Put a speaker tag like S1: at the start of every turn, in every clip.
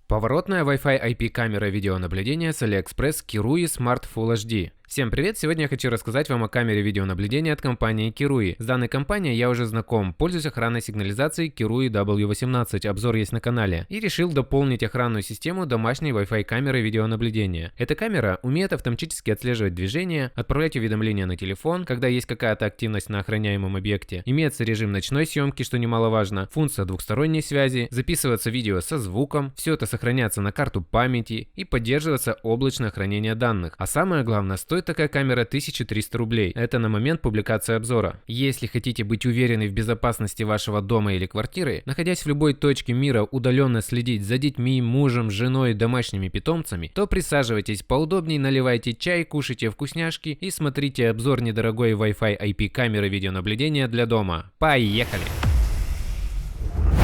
S1: Поворотная Wi-Fi IP камера видеонаблюдения с AliExpress Kirui Smart Full HD. Всем привет! Сегодня я хочу рассказать вам о камере видеонаблюдения от компании Kirui. С данной компанией я уже знаком, пользуюсь охранной сигнализацией Kirui W18, обзор есть на канале, и решил дополнить охранную систему домашней Wi-Fi камеры видеонаблюдения. Эта камера умеет автоматически отслеживать движение, отправлять уведомления на телефон, когда есть какая-то активность на охраняемом объекте, имеется режим ночной съемки, что немаловажно, функция двухсторонней связи, записываться видео со звуком, все это сохраняться на карту памяти и поддерживаться облачное хранение данных. А самое главное, стоит такая камера 1300 рублей. Это на момент публикации обзора. Если хотите быть уверены в безопасности вашего дома или квартиры, находясь в любой точке мира, удаленно следить за детьми, мужем, женой, домашними питомцами, то присаживайтесь поудобнее, наливайте чай, кушайте вкусняшки и смотрите обзор недорогой Wi-Fi IP камеры видеонаблюдения для дома. Поехали!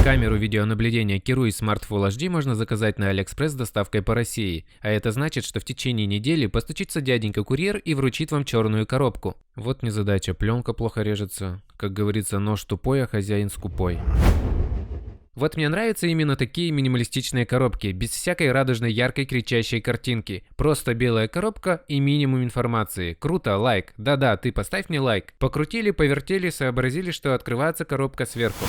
S1: Камеру видеонаблюдения Kirui Smart Full HD можно заказать на AliExpress с доставкой по России, а это значит, что в течение недели постучится дяденька-курьер и вручит вам черную коробку. Вот незадача, пленка плохо режется. Как говорится, нож тупой, а хозяин скупой. Вот мне нравятся именно такие минималистичные коробки, без всякой радужной яркой кричащей картинки. Просто белая коробка и минимум информации. Круто, лайк. Да-да, ты поставь мне лайк. Покрутили, повертели, сообразили, что открывается коробка сверху.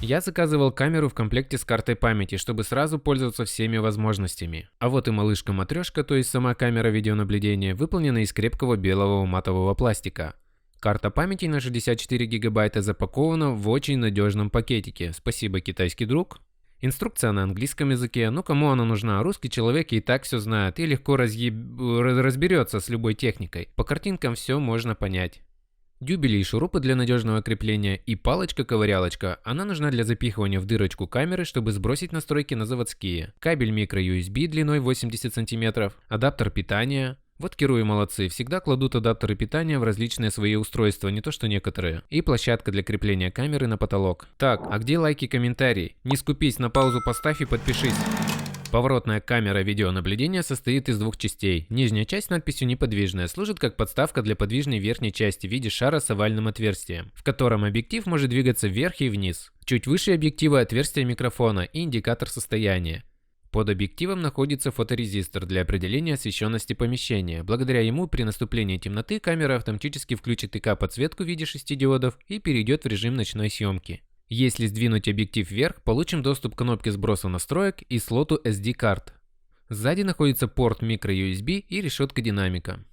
S1: Я заказывал камеру в комплекте с картой памяти, чтобы сразу пользоваться всеми возможностями. А вот и малышка-матрешка, то есть сама камера видеонаблюдения, выполнена из крепкого белого матового пластика. Карта памяти на 64 гигабайта запакована в очень надежном пакетике. Спасибо, китайский друг. Инструкция на английском языке, но кому она нужна? Русский человек и так все знает и легко разберется с любой техникой. По картинкам все можно понять. Дюбели и шурупы для надежного крепления и палочка-ковырялочка. Она нужна для запихивания в дырочку камеры, чтобы сбросить настройки на заводские. Кабель micro-USB длиной 80 см, адаптер питания. Вот Kirui молодцы, всегда кладут адаптеры питания в различные свои устройства, не то что некоторые. И площадка для крепления камеры на потолок. Так, а где лайки и комментарии? Не скупись, на паузу поставь и подпишись. Поворотная камера видеонаблюдения состоит из двух частей. Нижняя часть с надписью «Неподвижная» служит как подставка для подвижной верхней части в виде шара с овальным отверстием, в котором объектив может двигаться вверх и вниз. Чуть выше объектива отверстие микрофона и индикатор состояния. Под объективом находится фоторезистор для определения освещенности помещения. Благодаря ему при наступлении темноты камера автоматически включит ИК-подсветку в виде 6 диодов и перейдет в режим ночной съемки. Если сдвинуть объектив вверх, получим доступ к кнопке сброса настроек и слоту SD-карт. Сзади находится порт micro-USB и решетка динамика.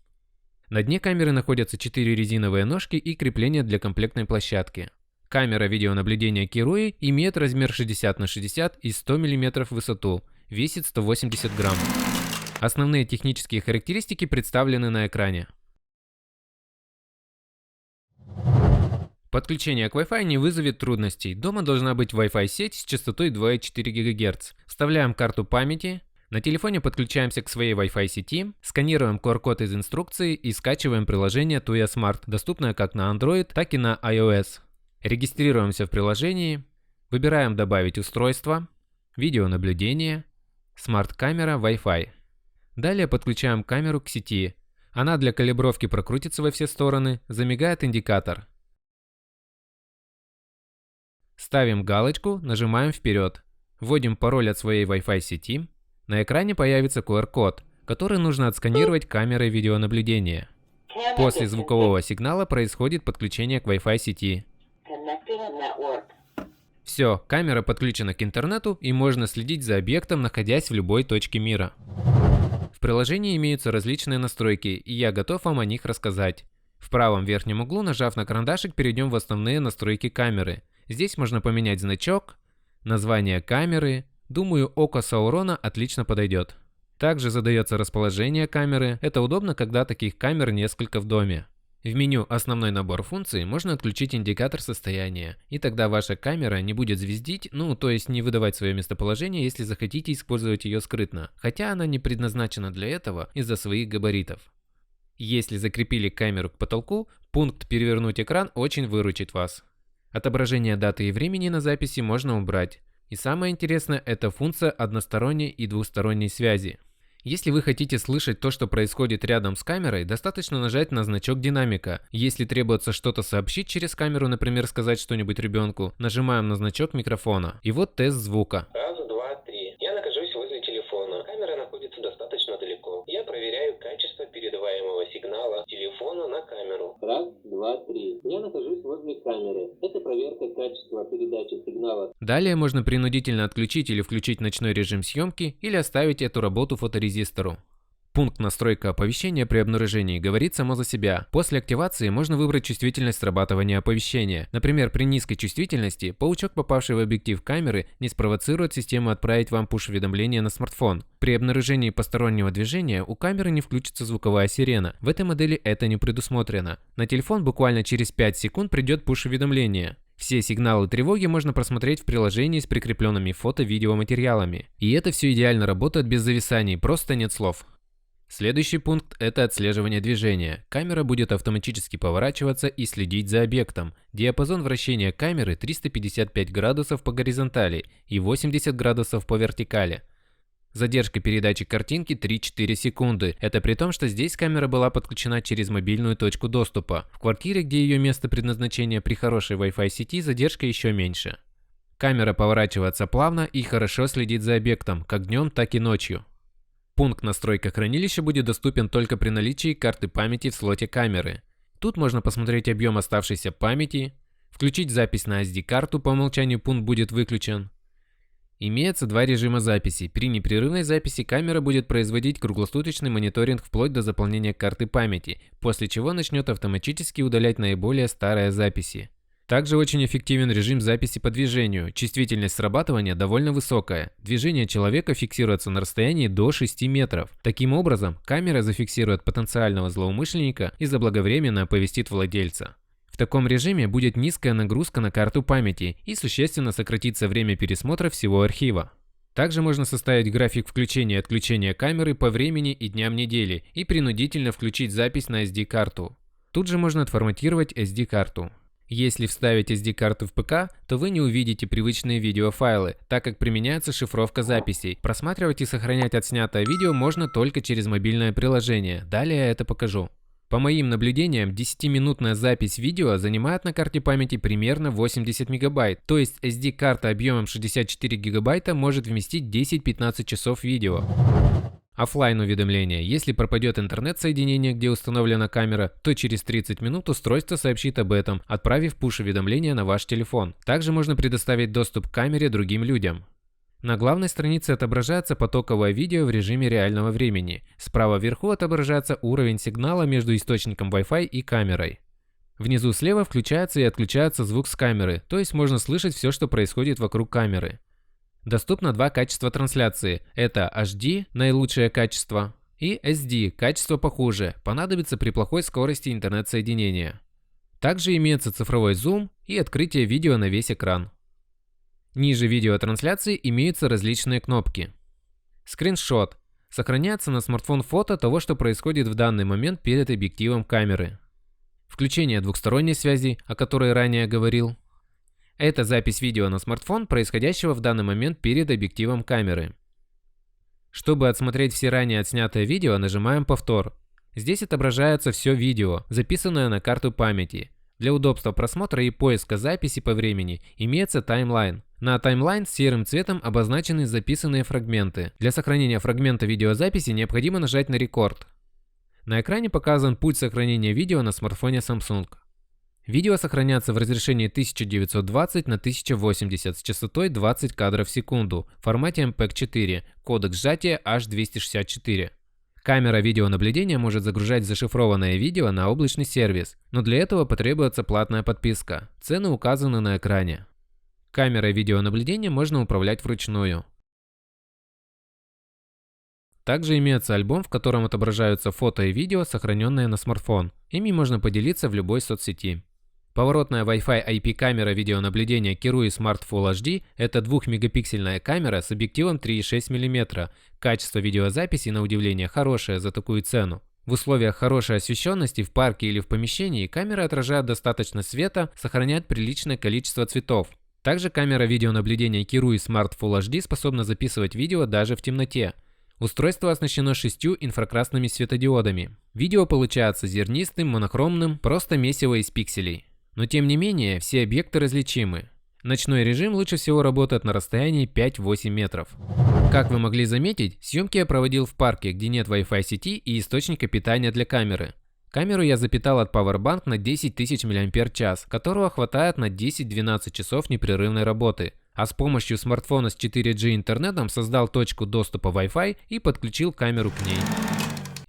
S1: На дне камеры находятся 4 резиновые ножки и крепления для комплектной площадки. Камера видеонаблюдения Kirui имеет размер 60 на 60 и 100 мм в высоту, весит 180 грамм. Основные технические характеристики представлены на экране. Подключение к Wi-Fi не вызовет трудностей. Дома должна быть Wi-Fi сеть с частотой 2,4 ГГц. Вставляем карту памяти. На телефоне подключаемся к своей Wi-Fi сети, сканируем QR-код из инструкции и скачиваем приложение Tuya Smart, доступное как на Android, так и на iOS. Регистрируемся в приложении, выбираем «Добавить устройство», «Видеонаблюдение», «Смарт-камера Wi-Fi». Далее подключаем камеру к сети. Она для калибровки прокрутится во все стороны, замигает индикатор. Ставим галочку, нажимаем вперед. Вводим пароль от своей Wi-Fi сети. На экране появится QR-код, который нужно отсканировать камерой видеонаблюдения. После звукового сигнала происходит подключение к Wi-Fi сети. Все, камера подключена к интернету и можно следить за объектом, находясь в любой точке мира. В приложении имеются различные настройки, и я готов вам о них рассказать. В правом верхнем углу, нажав на карандашик, перейдем в основные настройки камеры. Здесь можно поменять значок, название камеры. Думаю, око Саурона отлично подойдет. Также задается расположение камеры. Это удобно, когда таких камер несколько в доме. В меню «Основной набор функций» можно отключить индикатор состояния, и тогда ваша камера не будет звездить, то есть не выдавать свое местоположение, если захотите использовать ее скрытно, хотя она не предназначена для этого из-за своих габаритов. Если закрепили камеру к потолку, пункт «Перевернуть экран» очень выручит вас. Отображение даты и времени на записи можно убрать. И самое интересное, это функция односторонней и двусторонней связи. Если вы хотите слышать то, что происходит рядом с камерой, достаточно нажать на значок динамика. Если требуется что-то сообщить через камеру, например, сказать что-нибудь ребенку, нажимаем на значок микрофона. И вот тест звука.
S2: Раз, два, три. Я нахожусь возле телефона. находится достаточно далеко. Я проверяю качество передаваемого сигнала телефона на камеру.
S3: Раз, два, три. Я нахожусь возле камеры. Это проверка качества передачи сигнала.
S1: Далее можно принудительно отключить или включить ночной режим съемки или оставить эту работу фоторезистору. Пункт «Настройка оповещения при обнаружении» говорит само за себя. После активации можно выбрать чувствительность срабатывания оповещения. Например, при низкой чувствительности паучок, попавший в объектив камеры, не спровоцирует систему отправить вам пуш-уведомление на смартфон. При обнаружении постороннего движения у камеры не включится звуковая сирена. В этой модели это не предусмотрено. На телефон буквально через 5 секунд придет пуш-уведомление. Все сигналы тревоги можно просмотреть в приложении с прикрепленными фото-видеоматериалами. И это все идеально работает без зависаний, просто нет слов. Следующий пункт – это отслеживание движения. Камера будет автоматически поворачиваться и следить за объектом. Диапазон вращения камеры 355 градусов по горизонтали и 80 градусов по вертикали. Задержка передачи картинки 3-4 секунды. Это при том, что здесь камера была подключена через мобильную точку доступа. В квартире, где ее место предназначения, при хорошей Wi-Fi сети задержка еще меньше. Камера поворачивается плавно и хорошо следит за объектом, как днем, так и ночью. Пункт «Настройка хранилища» будет доступен только при наличии карты памяти в слоте камеры. Тут можно посмотреть объем оставшейся памяти, включить запись на SD-карту, по умолчанию пункт будет выключен. Имеется два режима записи. При непрерывной записи камера будет производить круглосуточный мониторинг вплоть до заполнения карты памяти, после чего начнет автоматически удалять наиболее старые записи. Также очень эффективен режим записи по движению. Чувствительность срабатывания довольно высокая. Движение человека фиксируется на расстоянии до 6 метров. Таким образом, камера зафиксирует потенциального злоумышленника и заблаговременно оповестит владельца. В таком режиме будет низкая нагрузка на карту памяти и существенно сократится время пересмотра всего архива. Также можно составить график включения и отключения камеры по времени и дням недели и принудительно включить запись на SD-карту. Тут же можно отформатировать SD-карту. Если вставить SD-карту в ПК, то вы не увидите привычные видеофайлы, так как применяется шифровка записей. Просматривать и сохранять отснятое видео можно только через мобильное приложение. Далее я это покажу. По моим наблюдениям, 10-минутная запись видео занимает на карте памяти примерно 80 мегабайт, то есть SD-карта объемом 64 гигабайта может вместить 10-15 часов видео. Оффлайн уведомления. Если пропадет интернет-соединение, где установлена камера, то через 30 минут устройство сообщит об этом, отправив пуш-уведомление на ваш телефон. Также можно предоставить доступ к камере другим людям. На главной странице отображается потоковое видео в режиме реального времени. Справа вверху отображается уровень сигнала между источником Wi-Fi и камерой. Внизу слева включается и отключается звук с камеры, то есть можно слышать все, что происходит вокруг камеры. Доступно два качества трансляции. Это HD, наилучшее качество, и SD, качество похуже, понадобится при плохой скорости интернет-соединения. Также имеется цифровой зум и открытие видео на весь экран. Ниже видеотрансляции имеются различные кнопки. Скриншот. Сохраняется на смартфон фото того, что происходит в данный момент перед объективом камеры. Включение двухсторонней связи, о которой ранее говорил. Это запись видео на смартфон, происходящего в данный момент перед объективом камеры. Чтобы отсмотреть все ранее отснятое видео, нажимаем «Повтор». Здесь отображается все видео, записанное на карту памяти. Для удобства просмотра и поиска записи по времени имеется таймлайн. На таймлайн серым цветом обозначены записанные фрагменты. Для сохранения фрагмента видеозаписи необходимо нажать на «Рекорд». На экране показан путь сохранения видео на смартфоне Samsung. Видео сохранятся в разрешении 1920 на 1080 с частотой 20 кадров в секунду в формате MPEG-4, кодек сжатия H264. Камера видеонаблюдения может загружать зашифрованное видео на облачный сервис, но для этого потребуется платная подписка. Цены указаны на экране. Камерой видеонаблюдения можно управлять вручную. Также имеется альбом, в котором отображаются фото и видео, сохраненные на смартфон. Ими можно поделиться в любой соцсети. Поворотная Wi-Fi IP-камера видеонаблюдения Kiruy Smart Full HD – это 2-мегапиксельная камера с объективом 3,6 мм. Качество видеозаписи, на удивление, хорошее за такую цену. В условиях хорошей освещенности в парке или в помещении камера отражает достаточно света, сохраняет приличное количество цветов. Также камера видеонаблюдения Kiruy Smart Full HD способна записывать видео даже в темноте. Устройство оснащено 6 инфракрасными светодиодами. Видео получается зернистым, монохромным, просто месиво из пикселей. Но тем не менее, все объекты различимы. Ночной режим лучше всего работает на расстоянии 5-8 метров. Как вы могли заметить, съемки я проводил в парке, где нет Wi-Fi сети и источника питания для камеры. Камеру я запитал от Powerbank на 10 тысяч мАч, которого хватает на 10-12 часов непрерывной работы. А с помощью смартфона с 4G интернетом создал точку доступа Wi-Fi и подключил камеру к ней.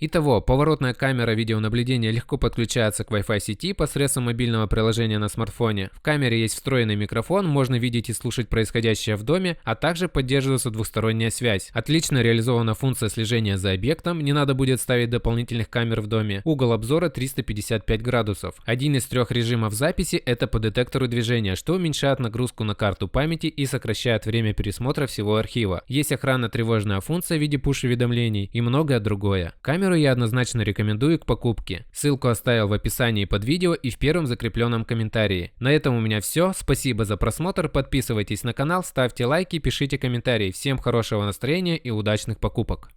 S1: Итого, поворотная камера видеонаблюдения легко подключается к Wi-Fi сети посредством мобильного приложения на смартфоне. В камере есть встроенный микрофон, можно видеть и слушать происходящее в доме, а также поддерживается двухсторонняя связь. Отлично реализована функция слежения за объектом, не надо будет ставить дополнительных камер в доме. Угол обзора 355 градусов. Один из 3 режимов записи – это по детектору движения, что уменьшает нагрузку на карту памяти и сокращает время пересмотра всего архива. Есть охранно-тревожная функция в виде пуш-уведомлений и многое другое. Камеру я однозначно рекомендую к покупке. Ссылку оставил в описании под видео и в первом закрепленном комментарии. На этом у меня все. Спасибо за просмотр. Подписывайтесь на канал, ставьте лайки, пишите комментарии. Всем хорошего настроения и удачных покупок.